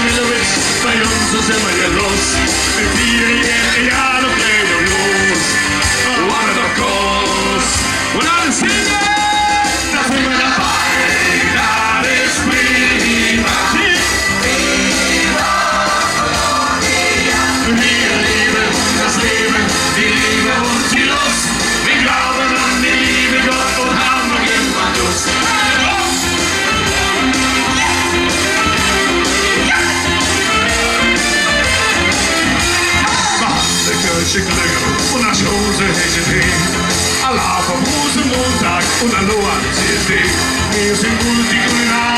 Milowitsch, bei uns ist immer hier los. Wir feiern jeden Jahr noch gehen und los. Wanna noch groß und alles singen, da sind wir dabei, das ist prima. Wir lieben das Leben, die Liebe und die Lust. Wir glauben an die Liebe Gott und haben noch immer Lust. Schicklinge und nach Hause HGT. Allah vom Rosenmontag und Hallo an CSD. Wir sind gut, die Grünen.